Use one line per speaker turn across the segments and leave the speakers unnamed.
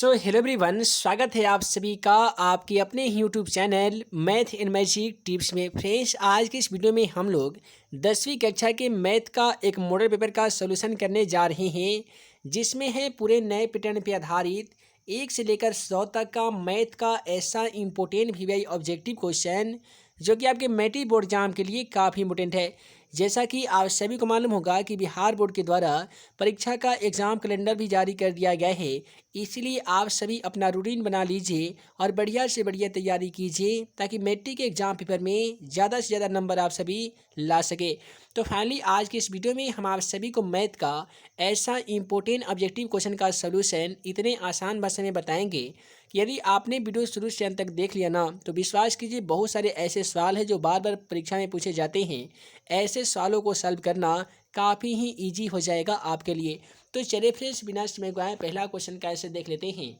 तो hello everyone, स्वागत है आप सभी का आपके अपने YouTube channel math in magic tips में। फ्रेंड्स, आज के इस वीडियो में हम लोग 10वीं कक्षा के मैथ का एक मॉडल पेपर का सॉल्यूशन करने जा रहे हैं, जिसमें है पूरे नए पैटर्न पे आधारित 1 से लेकर 100 तक का मैथ का ऐसा इम्पोर्टेंट वीवीआई ऑब्जेक्टिव क्वेश्चन जो कि आपके मैट्रिक बोर्ड एग्जाम के लिए काफ़ी इंपॉर्टेंट है। जैसा कि आप सभी को मालूम होगा कि बिहार बोर्ड के द्वारा परीक्षा का एग्ज़ाम कैलेंडर भी जारी कर दिया गया है, इसलिए आप सभी अपना रूटीन बना लीजिए और बढ़िया से बढ़िया तैयारी कीजिए ताकि मैट्रिक के एग्ज़ाम पेपर में ज़्यादा से ज़्यादा नंबर आप सभी ला सके। तो फाइनली आज की इस वीडियो में हम आप सभी को मैथ का ऐसा इम्पोर्टेंट ऑब्जेक्टिव क्वेश्चन का सलूशन इतने आसान भाषा में बताएंगे कि यदि आपने वीडियो शुरू से अंत तक देख लिया ना, तो विश्वास कीजिए बहुत सारे ऐसे सवाल हैं जो बार बार परीक्षा में पूछे जाते हैं। ऐसे सवालों को सॉल्व करना काफ़ी ही ईजी हो जाएगा आपके लिए। तो चलिए फ्रेंड्स, बिना समय गवाए पहला क्वेश्चन कैसे देख लेते हैं।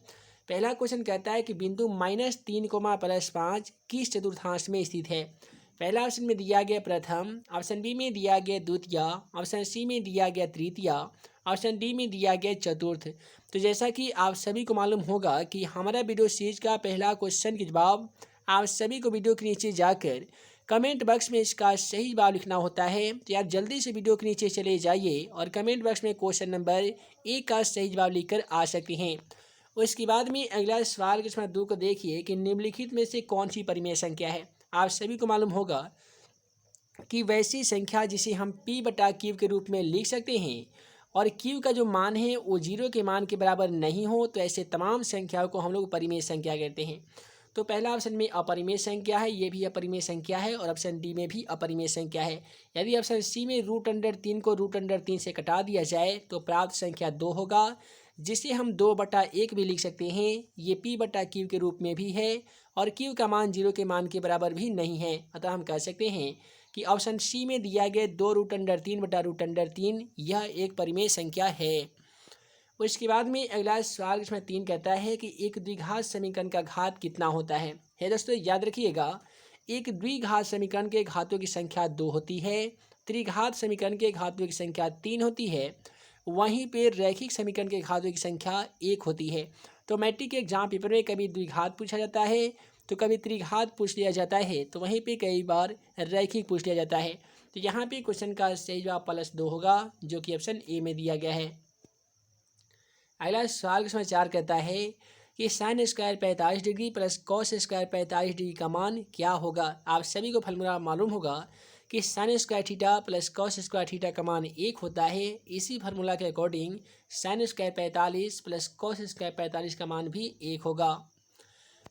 पहला क्वेश्चन कहता है कि बिंदु -3, +5 किस चतुर्थांश में स्थित है। पहला ऑप्शन में दिया गया प्रथम, ऑप्शन बी में दिया गया द्वितीय, ऑप्शन सी में दिया गया तृतीय, ऑप्शन डी में दिया गया चतुर्थ। तो जैसा कि आप सभी को मालूम होगा कि हमारा वीडियो सीरीज का पहला क्वेश्चन के जवाब आप सभी को वीडियो के नीचे जाकर कमेंट बॉक्स में इसका सही जवाब लिखना होता है। तो आप जल्दी से वीडियो के नीचे चले जाइए और कमेंट बॉक्स में क्वेश्चन नंबर 1 का सही जवाब लिखकर आ सकते हैं। उसके बाद में अगला सवाल के दो को देखिए कि निम्नलिखित में से कौन सी परिमेय संख्या है। आप सभी को मालूम होगा कि वैसी संख्या जिसे हम p/q के रूप में लिख सकते हैं और q का जो मान है वो 0 के मान के बराबर नहीं हो, तो ऐसे तमाम संख्याओं को हम लोग परिमेय संख्या कहते हैं। तो पहला ऑप्शन में अपरिमेय संख्या है, ये भी अपरिमेय संख्या है, और ऑप्शन डी में भी अपरिमेय संख्या है। यदि ऑप्शन सी में √3 को √3 से कटा दिया जाए तो प्राप्त संख्या 2 होगा, जिसे हम 2/1 भी लिख सकते हैं। ये p/q के रूप में भी है और q का मान 0 के मान के बराबर भी नहीं है। अतः हम कह सकते हैं कि ऑप्शन सी में दिया गया 2√3/√3 यह एक परिमेय संख्या है। उसके बाद में अगला सवाल इसमें 3 कहता है कि एक द्विघात समीकरण का घात कितना होता है दोस्तों याद रखिएगा, एक द्विघात समीकरण के घातों की संख्या 2 होती है, त्रिघात समीकरण के घातों की संख्या 3 होती है, वहीं पे रैखिक समीकरण के घातों की संख्या 1 होती है। तो मैट्रिक के एग्जाम पेपर में कभी द्विघात पूछा जाता है तो कभी त्रिघात पूछ लिया जाता है, तो वहीं पे कई बार रैखिक पूछ लिया जाता है। तो यहाँ पे क्वेश्चन का सही जवाब +2 होगा, जो कि ऑप्शन ए में दिया गया है। अगला सवाल क्वेश्चन 4 कहता है कि sine square 45 degree plus cos square 45 degree का मान क्या होगा। आप सभी को फॉर्मूला मालूम होगा कि sine square theta plus cos square theta का मान 1 होता है। इसी फार्मूला के according sine square 45 plus cos square 45 का मान भी 1 होगा।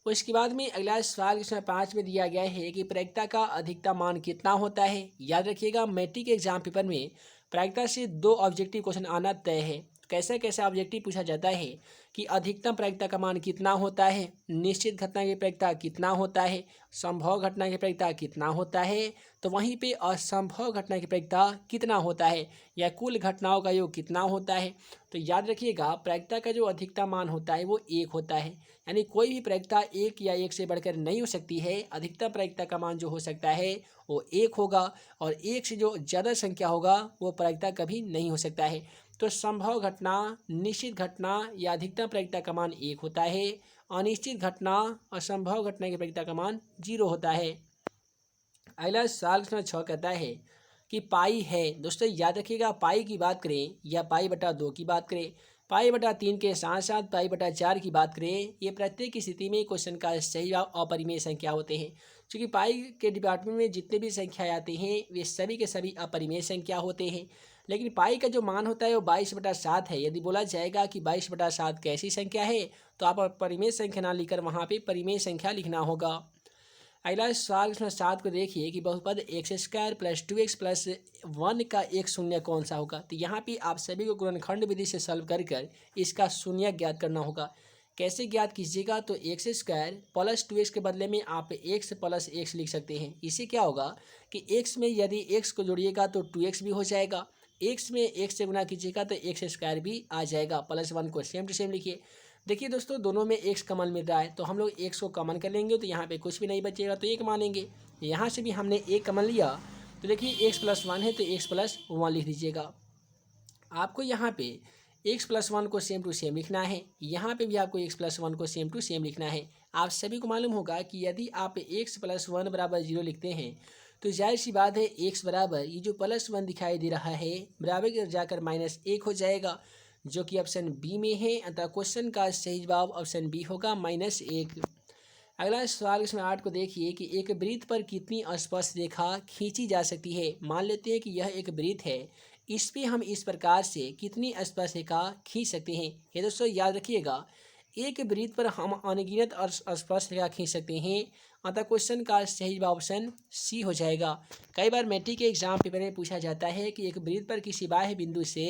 उसके बाद में अगला सवाल क्वेश्चन 5 में दिया गया है कि प्रायिकता का अधिकतम मान कितना होता है। याद रखिएगा, मैट्रिक एग्जाम पेपर में प्रायिकता से 2 ऑब्जेक्टिव क्वेश्चन आना तय है। कैसे कैसे ऑब्जेक्टिव पूछा जाता है कि अधिकतम प्रायिकता का मान कितना होता है, निश्चित घटना की प्रायिकता कितना होता है, संभव घटना की प्रायिकता कितना होता है, तो वहीं पे असंभव घटना की प्रायिकता कितना होता है, या कुल घटनाओं का योग कितना होता है। तो याद रखिएगा, प्रायिकता का जो अधिकतम मान होता है वो 1 होता है, यानी कोई भी प्रायिकता 1 या 1 से बढ़कर नहीं हो सकती है। अधिकतम प्रायिकता का मान जो हो सकता है वो 1 होगा, और 1 से जो ज़्यादा संख्या होगा वो प्रायिकता कभी नहीं हो सकता है। तो संभव घटना, निश्चित घटना या अधिकतम प्रायिकता का मान 1 होता है, अनिश्चित घटना और संभव घटना की प्रायिकता का मान 0 होता है। अगला सवाल प्रश्न 6 कहता है कि पाई है। दोस्तों याद रखिएगा, पाई की बात करें या पाई/2 की बात करें, पाई/3 के साथ साथ पाई/4 की बात करें, ये प्रत्येक स्थिति में क्वेश्चन का सही जवाब अपरिमेय संख्या होते हैं। क्योंकि पाई के डिपार्टमेंट में जितने भी संख्याएं आती हैं वे सभी के सभी अपरिमेय संख्या होते हैं। लेकिन पाई का जो मान होता है वो 22/7 है। यदि बोला जाएगा कि 22/7 कैसी संख्या है, तो आप अपरिमेय संख्या ना लिखकर वहाँ पे परिमेय संख्या लिखना होगा। अगला सवाल इसमें 7 को देखिए कि बहुपद x² + 2x + 1 का एक शून्य कौन सा होगा। तो यहाँ पे आप सभी को गुणनखंड विधि से सॉल्व कर इसका शून्य ज्ञात करना होगा। कैसे ज्ञात कीजिएगा, तो x² + 2x के बदले में आप x + x लिख सकते हैं। इससे क्या होगा कि x में यदि x को जोड़िएगा तो 2x भी हो जाएगा, x में x से गुना कीजिएगा तो x² भी आ जाएगा। +1 को सेम टू सेम लिखिए। देखिए दोस्तों, दोनों में x कॉमन मिल रहा है, तो हम लोग x को कॉमन कर लेंगे तो यहाँ पे कुछ भी नहीं बचेगा, तो 1 मानेंगे। यहाँ से भी हमने 1 कॉमन लिया, तो देखिए x + 1 है तो x + 1 लिख दीजिएगा। आपको यहाँ पे x+1 को सेम टू सेम लिखना है, यहाँ पे भी आपको x+1 को सेम टू सेम लिखना है। आप सभी को मालूम होगा कि यदि आप x+1 बराबर 0 लिखते हैं तो जाहिर सी बात है x बराबर ये जो +1 दिखाई दे रहा है बराबर के जाकर -1 हो जाएगा, जो कि ऑप्शन बी में है। अतः क्वेश्चन का सही जवाब ऑप्शन बी होगा -1। अगला सवाल इसमें 8 को देखिए कि एक वृत्त पर कितनी स्पर्श रेखा खींची जा सकती है। मान लेते हैं कि यह एक वृत्त है, इस पे हम इस प्रकार से कितनी स्पर्श रेखा खींच सकते हैं। ये दोस्तों याद रखिएगा, एक वृत्त पर हम अनगिनत स्पर्श रेखा खींच सकते हैं। अतः क्वेश्चन का सही जवाब ऑप्शन सी हो जाएगा। कई बार मैट्रिक के एग्जाम पेपर में पूछा जाता है कि एक वृत्त पर किसी बाह्य बिंदु से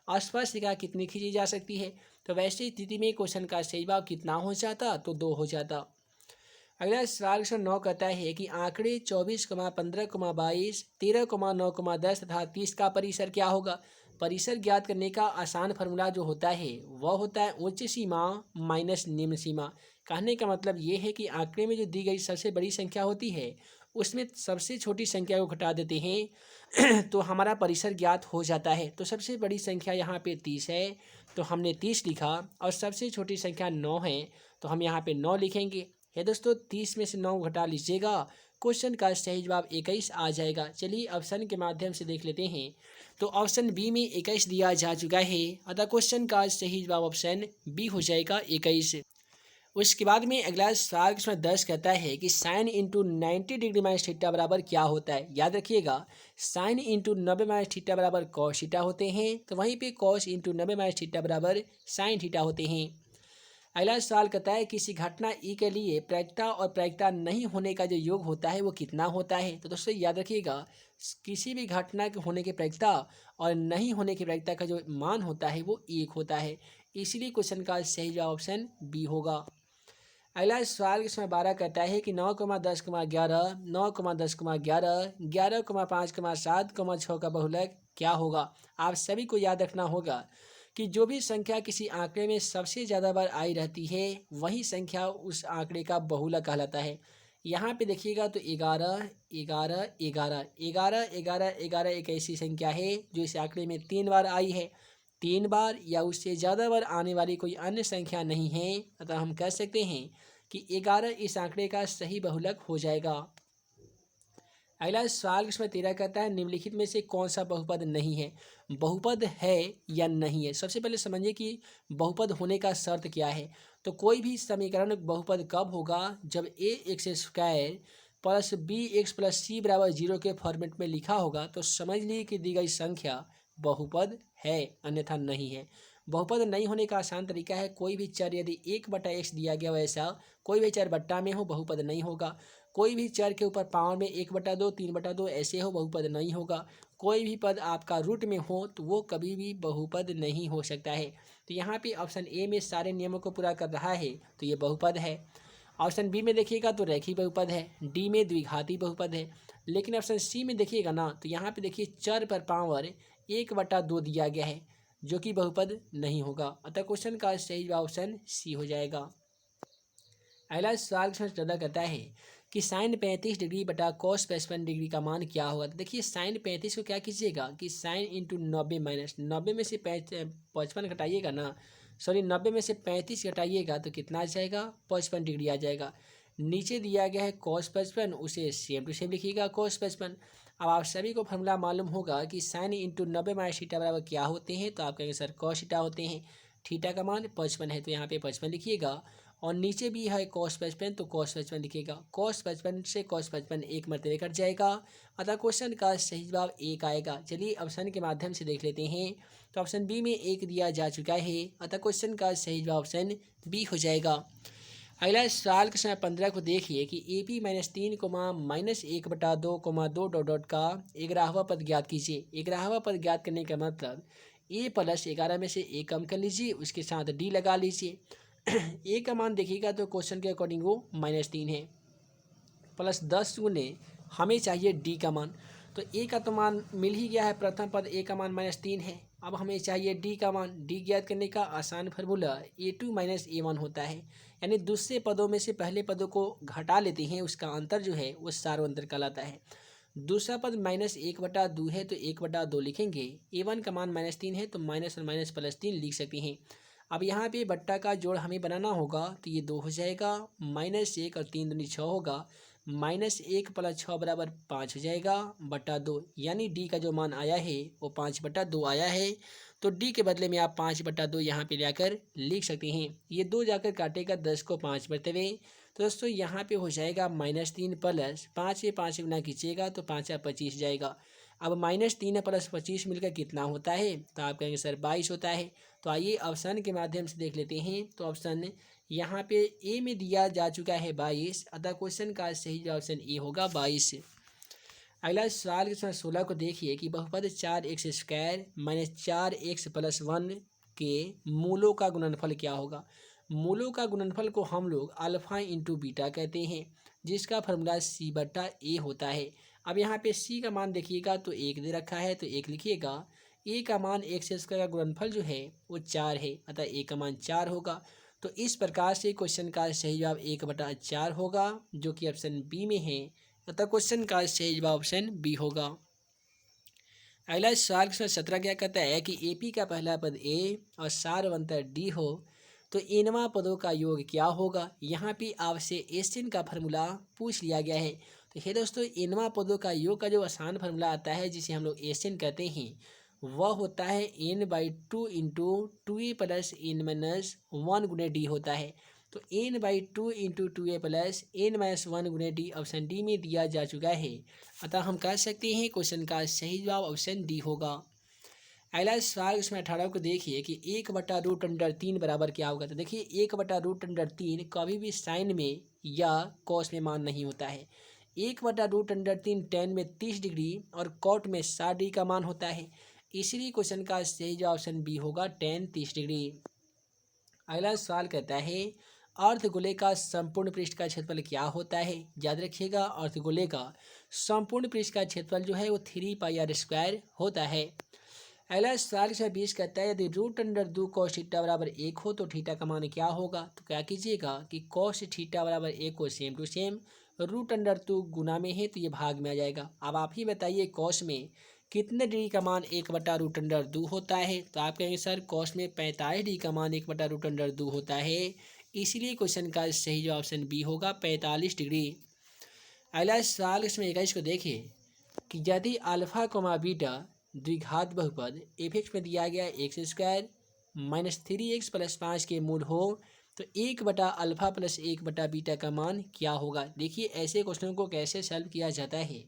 स्पर्श रेखा कितनी खींची जा सकती है, तो वैसी स्थिति में क्वेश्चन का सही जवाब कितना हो जाता, तो 2 हो जाता। अगला सवाल क्वेश्चन 9 कहता है कि आंकड़े 24, 15, 22, 13, 9, 10 तथा 30 का परिसर क्या होगा। परिसर ज्ञात करने का आसान फार्मूला जो होता है वह होता है उच्च सीमा माइनस निम्न सीमा। कहने का मतलब ये है कि आंकड़े में जो दी गई सबसे बड़ी संख्या होती है उसमें सबसे छोटी संख्या को घटा देते हैं तो हमारा परिसर ज्ञात हो जाता है। तो सबसे बड़ी संख्या यहाँ पे 30 है, तो हमने 30 लिखा, और सबसे छोटी संख्या 9 है, तो हम यहाँ पे 9 लिखेंगे। है दोस्तों, 30 में से 9 घटा लीजिएगा, क्वेश्चन का सही जवाब 21 आ जाएगा। चलिए ऑप्शन के माध्यम से देख लेते हैं। तो ऑप्शन बी में 21 दिया जा चुका है, अतः क्वेश्चन का सही जवाब ऑप्शन बी हो जाएगा 21। उसके बाद में अगला सवाल इसमें 10 कहता है कि sine into 90 degree minus theta बराबर क्या होता है। याद रखिएगा, साइन इंटू 90 माइनस थीटा बराबर कॉस थीटा होते हैं, तो वहीं पे कॉस इंटू 90 माइनस थीटा बराबर साइन थीटा होते हैं। अगला सवाल कहता है किसी घटना ई के लिए प्रायिकता और प्रायिकता नहीं होने का जो योग होता है वो कितना होता है। तो दोस्तों याद रखिएगा, किसी भी घटना के होने की प्रायिकता और नहीं होने की प्रायिकता का जो मान होता है वो 1 होता है, इसीलिए क्वेश्चन का सही जवाब ऑप्शन बी होगा। अगला सवाल इसमें 12 कहता है कि 9,10,11, 9,10,11, 11,5,7, 6 का बहुलक क्या होगा। आप सभी को याद रखना होगा कि जो भी संख्या किसी आंकड़े में सबसे ज़्यादा बार आई रहती है वही संख्या उस आंकड़े का बहुलक कहलाता है। यहाँ पे देखिएगा तो 11, 11, 11, 11, 11, 11 एक ऐसी संख्या है जो इस आंकड़े में 3 बार आई है। 3 बार या उससे ज़्यादा बार आने वाली कोई अन्य संख्या नहीं है, अतः हम कह सकते हैं कि 11 इस आंकड़े का सही बहुलक हो जाएगा। अगला सवाल इसमें 13 कहता है निम्नलिखित में से कौन सा बहुपद नहीं है। बहुपद है या नहीं है, सबसे पहले समझिए कि बहुपद होने का शर्त क्या है। तो कोई भी समीकरण बहुपद कब होगा, जब a x square plus b x plus c बराबर 0 के फॉर्मेट में लिखा होगा तो समझ लीजिए कि दी गई संख्या बहुपद है, अन्यथा नहीं है। बहुपद नहीं होने का आसान तरीका है, कोई भी चर यदि 1/x दिया गया वैसा कोई भी चर बट्टा में हो बहुपद नहीं होगा। कोई भी चर के ऊपर पावर में 1/2, 3/2 ऐसे हो बहुपद नहीं होगा। कोई भी पद आपका रूट में हो तो वो कभी भी बहुपद नहीं हो सकता है। तो यहाँ पे ऑप्शन ए में सारे नियमों को पूरा कर रहा है तो ये बहुपद है। ऑप्शन बी में देखिएगा तो रैखिक बहुपद है, डी में द्विघाती बहुपद है, लेकिन ऑप्शन सी में देखिएगा ना तो यहाँ पे देखिए चर पर पावर 1/2 दिया गया है जो कि बहुपद नहीं होगा, अतः क्वेश्चन का सही जवाब ऑप्शन सी हो जाएगा। अगला सवाल क्वेश्चन 14 कहता है कि साइन 35 डिग्री बटा कॉस 55 डिग्री का मान क्या होगा। तो देखिए साइन 35 को क्या कीजिएगा कि साइन इंटू 90 माइनस 90 में से 55 घटाइएगा ना, सॉरी 90 में से 35 घटाइएगा तो कितना आ जाएगा, 55 डिग्री आ जाएगा। नीचे दिया गया है कॉस 55, उसे सेम टू सेम लिखिएगा कॉस 55। अब आप सभी को फॉर्मूला मालूम होगा कि साइन इंटू 90 माइनस थीटा बराबर क्या होते हैं, तो आप कहेंगे सर कॉस थीटा होते हैं। थीटा का मान 55 है तो यहाँ पे 55 लिखिएगा, और नीचे भी है कॉस 55 तो कॉस 55 लिखिएगा। कॉस 55 से कॉस 55 एक मरतबे कट जाएगा, अतः क्वेश्चन का सही जवाब 1 आएगा। चलिए ऑप्शन के माध्यम से देख लेते हैं। तो ऑप्शन बी में 1 दिया जा चुका है, अतः क्वेश्चन का सही जवाब ऑप्शन बी हो जाएगा। अगला सवाल के समय 15 को देखिए कि AP -3, -1/2, 2 डॉट का 11वां पद ज्ञात कीजिए। 11वां पद ज्ञात करने का मतलब a प्लस 11 में से a कम कर लीजिए, उसके साथ d लगा लीजिए। a का मान देखिएगा तो क्वेश्चन के अकॉर्डिंग वो -3 है, प्लस 10 गुने हमें चाहिए d का मान। तो a का तो मान मिल ही गया है, प्रथम पद a का मान -3 है। अब हमें चाहिए d का मान। d ज्ञात करने का आसान फार्मूला a2 - a1 होता है, यानी दूसरे पदों में से पहले पदों को घटा लेते हैं, उसका अंतर जो है वो सार्वंतर कहलाता है। दूसरा पद -1/2 है तो 1/2 लिखेंगे। A1 का मान -3 है तो माइनस और माइनस +3 लिख सकते हैं। अब यहाँ पे बट्टा का जोड़ हमें बनाना होगा तो ये 2 हो जाएगा, -1 और 3 दूनी 6 होगा, -1 + 6 = 5 हो जाएगा बटा 2, यानी डी का जो मान आया है वो 5/2 आया है। तो डी के बदले में आप 5/2 यहाँ पे जाकर लिख सकते हैं। ये 2 जाकर काटेगा 10 को 5 मरतबे, तो दोस्तों यहाँ पे हो जाएगा -3 + 5 से 5 गुना कीजिएगा तो 5 या 25 जाएगा। अब -3 + 25 मिलकर कितना होता है, तो आप कहेंगे सर 22 होता है। तो आइए ऑप्शन के माध्यम से देख लेते हैं। तो ऑप्शन यहाँ पे ए में दिया जा चुका है 22, अतः क्वेश्चन का सही जवाब ऑप्शन ए होगा 22। अगला सवाल क्वेश्चन 16 को देखिए कि बहुपद 4x² - 4x + 1 के मूलों का गुणनफल क्या होगा। मूलों का गुणनफल को हम लोग अल्फा इंटू बीटा कहते हैं, जिसका फॉर्मूला c/a होता है। अब यहाँ पे c का मान देखिएगा तो 1 दे रखा है तो 1 लिखिएगा। a का मान x² का गुणनफल जो है वो 4 है, अतः a का मान 4 होगा। तो इस प्रकार से क्वेश्चन का सही जवाब 1/4 होगा, जो कि ऑप्शन बी में है, अतः क्वेश्चन का सही जवाब ऑप्शन बी होगा। अगला सवाल क्वेश्चन 17 क्या कहता है कि एपी का पहला पद ए और सारवंतर डी हो तो इनवा पदों का योग क्या होगा। यहाँ पे आपसे एसएन का फार्मूला पूछ लिया गया है। तो हे दोस्तों, इनवा पदों का योग का जो आसान फार्मूला आता है जिसे हम लोग एसएन कहते हैं वह होता है n/2 × 2a + n-1 × d होता है। तो n/2 × 2a + n-1 × d option D में दिया जा चुका है, अतः हम कह सकते हैं क्वेश्चन का सही जवाब ऑप्शन डी होगा। अगला सवाल उसमें 18 को देखिए कि 1/√3 बराबर क्या होगा। तो देखिए 1/√3 कभी भी साइन में या कॉस में मान नहीं होता है। 1/√3 tan में 30 डिग्री और कॉट में 60 डिग्री का मान होता है, इसलिए क्वेश्चन का सही जवाब ऑप्शन बी होगा tan 30 डिग्री। अगला सवाल कहता है अर्धगोले का संपूर्ण पृष्ठ का क्षेत्रफल क्या होता है। याद रखिएगा अर्धगोले का संपूर्ण पृष्ठ का क्षेत्रफल जो है वो 3πr² होता है। अगला सवाल 20 कहता है यदि √2 cos थीटा बराबर 1 हो तो थीटा का मान क्या होगा। तो क्या कीजिएगा कि cos थीटा बराबर 1 को सेम टू सेम √2 गुना में है तो ये भाग में आ जाएगा। अब आप ही बताइए cos में कितने डिग्री का मान 1/√2 होता है। तो आप कहेंगे सर cos में 45 डिग्री का मान 1/√2 होता है, इसीलिए क्वेश्चन का सही जवाब ऑप्शन बी होगा 45 डिग्री। अगला सवाल इसमें 21 को देखिए कि यदि अल्फा कोमा बीटा द्विघात बहुपद f(x) में दिया गया x² - 3x + 5 के मूल हो तो 1/α + 1/बीटा का मान क्या होगा। देखिए ऐसे क्वेश्चन को कैसे सॉल्व किया जाता है।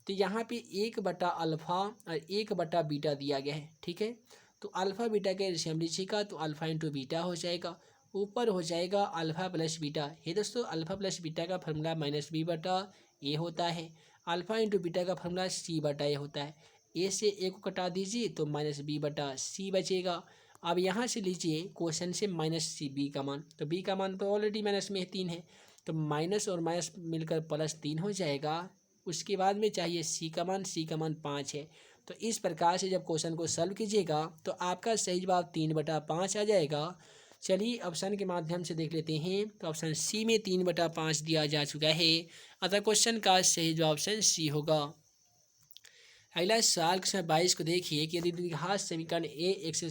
तो यहाँ पे 1/α और 1/बीटा दिया गया है, ठीक है। तो अल्फा बीटा के रेशियो लीजिएगा तो अल्फा इंटू बीटा हो जाएगा, ऊपर हो जाएगा अल्फा प्लस बीटा। हे दोस्तों, अल्फा प्लस बीटा का फॉर्मूला -b/a होता है, अल्फा इंटू बीटा का फॉर्मूला c/a होता है। ए से ए को कटा दीजिए तो -b/c बचेगा। अब यहाँ से लीजिए क्वेश्चन से -b का मान, तो b का मान तो ऑलरेडी माइनस में 3 है, तो माइनस और माइनस मिलकर +3 हो जाएगा। उसके बाद में चाहिए c का मान 5 है। तो इस प्रकार से जब क्वेश्चन को सॉल्व कीजिएगा तो आपका सही जवाब 3/5 आ जाएगा। चलिए ऑप्शन के माध्यम से देख लेते हैं। तो ऑप्शन सी में 3/5 दिया जा चुका है, अतः क्वेश्चन का सही जवाब ऑप्शन सी होगा। अगला सवाल क्वेश्चन 22 को देखिए कि यदि द्विघात समीकरण ax²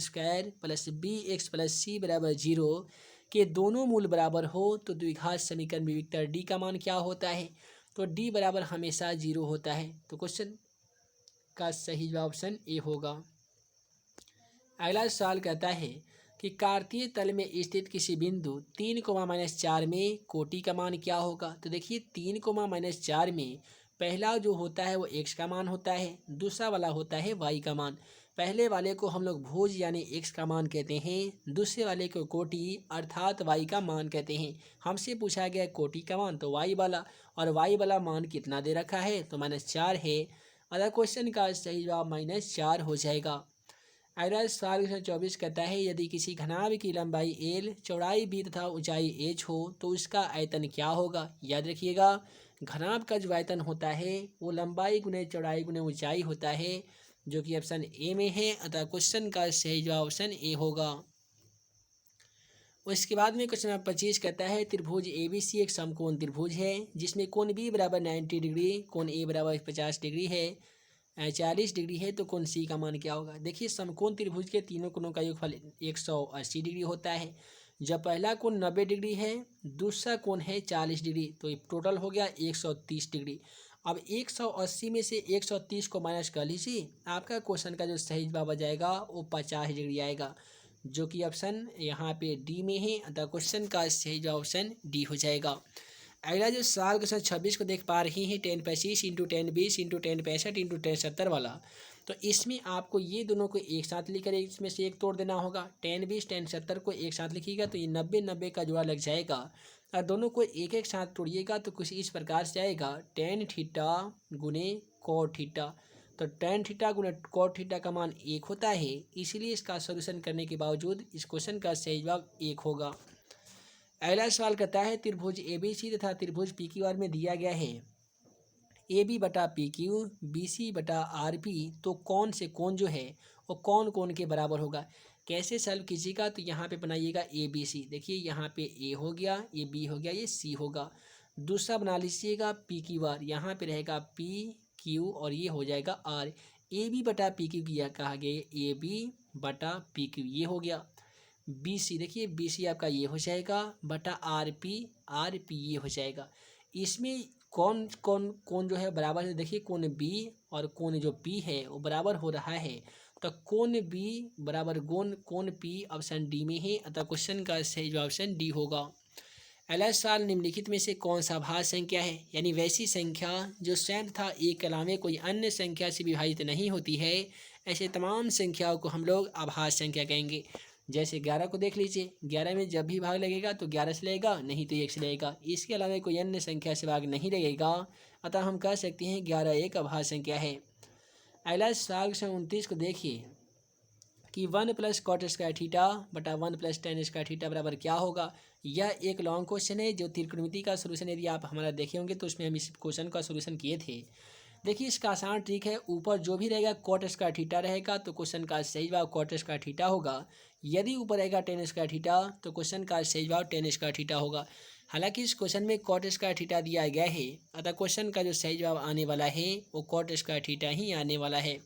+ bx + c = 0 के दोनों मूल बराबर हो तो द्विघात समीकरण में वेक्टर डी का मान क्या होता है। तो डी बराबर हमेशा 0 होता है, तो क्वेश्चन का सही जवाब ऑप्शन ए होगा। अगला सवाल कहता है कि कार्तीय तल में स्थित किसी बिंदु 3, -4 में कोटि का मान क्या होगा। तो देखिए 3, -4 में पहला जो होता है वो x का मान होता है, दूसरा वाला होता है y का मान। पहले वाले को हम लोग भुज यानी x का मान कहते हैं, दूसरे वाले को कोटि अर्थात y का मान कहते हैं। हमसे पूछा गया कोटि का मान तो y वाला, और y वाला मान कितना दे रखा है तो -4 है, अतः क्वेश्चन का सही जवाब -4 हो जाएगा। अगला सवाल 24 कहता है यदि किसी घनाभ की लंबाई l, चौड़ाई b तथा ऊंचाई h हो तो उसका आयतन क्या होगा। याद रखिएगा घनाभ का जो आयतन होता है वो लंबाई गुने चौड़ाई गुने ऊंचाई होता है, जो कि ऑप्शन ए में है, अतः क्वेश्चन का सही जवाब ऑप्शन ए होगा। उसके बाद में क्वेश्चन नंबर 25 कहता है त्रिभुज ABC एक समकोण त्रिभुज है जिसमें कोण B बराबर 90 डिग्री, कोण A बराबर 50 डिग्री है, 40 डिग्री है, तो कोण C का मान क्या होगा। देखिए समकोण त्रिभुज के तीनों कोणों का योगफल 180 डिग्री होता है। जब पहला कोण 90 डिग्री है, दूसरा कोण है 40 डिग्री, तो ये टोटल हो गया 130 डिग्री। अब 180 में से 130 को माइनस कर लीजिए, आपका क्वेश्चन का जो सही जवाब आ जाएगा वो 50 डिग्री आएगा, जो कि ऑप्शन यहाँ पे डी में है। अतः क्वेश्चन का सही जवाब ऑप्शन डी हो जाएगा। अगला जो सवाल क्वेश्चन 26 को देख पा रही हैं, 10 25 इंटू 10 20 इंटू 10 65 इंटू 10 70 वाला, तो इसमें आपको ये दोनों को एक साथ लिखकर इसमें से एक तोड़ देना होगा। 10 20 10 70 को एक साथ लिखिएगा तो ये 90 90 का जोड़ा लग जाएगा, और दोनों को एक एक साथ तोड़िएगा तो कुछ इस प्रकार से आएगा, टेन थीटा गुने कॉट थीटा। तो टेन थीटा गुने कॉट थीटा का मान 1 होता है, इसीलिए इसका सॉल्यूशन करने के बावजूद इस क्वेश्चन का सही जवाब 1 होगा। अगला सवाल कहता है त्रिभुज ABC तथा त्रिभुज PQR में दिया गया है AB बटा PQ BC बटा RP, तो कौन से कोण जो है वो कौन कोण के बराबर होगा। कैसे सॉल्व कीजिएगा, तो यहाँ पे बनाइएगा ABC। देखिए यहाँ पे A हो गया, ये B हो गया, ये C होगा। दूसरा बना लीजिएगा PQR, यहाँ पे रहेगा PQ और ये हो जाएगा R। AB बटा PQ किया कहा गया AB बटा PQ, ये हो गया। BC देखिए BC आपका ये हो जाएगा बटा RP ये हो जाएगा। इसमें कौन कौन कौन जो है बराबर है, देखिए कोण B और कोण जो P है वो बराबर हो रहा है, तो कोण B बराबर कोण P ऑप्शन डी में है। अतः क्वेश्चन का सही जवाब ऑप्शन डी होगा। अगला सवाल निम्नलिखित में से कौन सा अभाज्य संख्या है, यानी वैसी संख्या जो स्वयं तथा एक के अलावा कोई अन्य संख्या से विभाजित नहीं होती है, ऐसे तमाम संख्याओं को हम लोग अभाज्य संख्या कहेंगे। जैसे 11 को देख लीजिए, 11 में जब भी भाग लगेगा तो 11 से लगेगा, नहीं तो 1 से लगेगा, इसके अलावा कोई अन्य संख्या से भाग नहीं लगेगा, अतः हम कह सकते हैं 11 एक अभाज्य संख्या है। अगला सवाल 29 को देखिए कि 1 प्लस कॉट स्क्वायर थीटा बटा 1 प्लस टेन स्क्वायर थीटा बराबर क्या होगा। यह एक लॉन्ग क्वेश्चन है जो त्रिकोणमिति का सोल्यूशन यदि आप हमारा देखे होंगे तो उसमें हम इस क्वेश्चन का सोल्यूशन किए थे। देखिए इसका आसान ट्रिक है, ऊपर जो भी रहेगा कॉट स्क्वायर थीटा रहेगा तो क्वेश्चन का सही जवाब कॉट स्क्वायर थीटा होगा। यदि ऊपर रहेगा टेन स्क्वायर थीटा तो क्वेश्चन का सही जवाब टेन स्क्वायर थीटा होगा। हालांकि इस क्वेश्चन में कॉट स्क्वायर थीटा दिया गया है, अतः क्वेश्चन का जो सही जवाब आने वाला है वो कॉट स्क्वायर थीटा ही आने वाला है।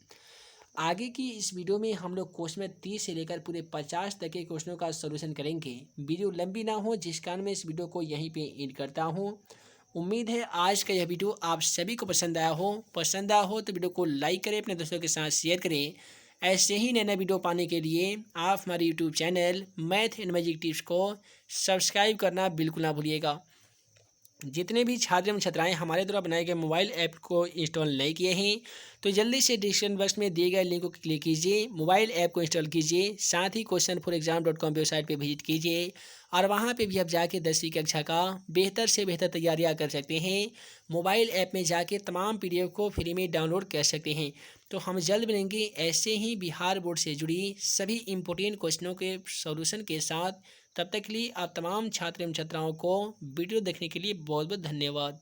आगे की इस वीडियो में हम लोग क्वेश्चन में 30 से लेकर पूरे 50 तक के क्वेश्चनों का सॉल्यूशन करेंगे। वीडियो लंबी ना हो, जिस कारण मैं इस वीडियो को यहीं पे एंड करता हूँ। उम्मीद है आज का यह वीडियो आप सभी को पसंद आया हो तो वीडियो को लाइक करें, अपने दोस्तों के साथ शेयर करें। ऐसे ही नए नए वीडियो पाने के लिए आप हमारे YouTube channel math and magic tips को सब्सक्राइब करना बिल्कुल ना भूलिएगा। जितने भी छात्र एवं छात्राएं हमारे द्वारा बनाए गए मोबाइल ऐप को इंस्टॉल नहीं किए हैं तो जल्दी से डिस्क्रिप्शन बॉक्स में दिए गए लिंक को क्लिक कीजिए, मोबाइल ऐप को इंस्टॉल कीजिए, साथ ही questionforexam.com वेबसाइट पे विजिट कीजिए और वहां पे भी आप जाके 10वीं कक्षा का बेहतर से बेहतर तैयारियां कर सकते हैं। मोबाइल ऐप में जाके तमाम PDF को फ्री में डाउनलोड कर सकते हैं। तो हम जल्द मिलेंगे ऐसे ही बिहार बोर्ड से जुड़ी सभी इम्पोर्टेंट क्वेश्चनों के सॉल्यूशन के साथ। तब तक के लिए आप तमाम छात्र एवं छात्राओं को वीडियो देखने के लिए बहुत बहुत धन्यवाद।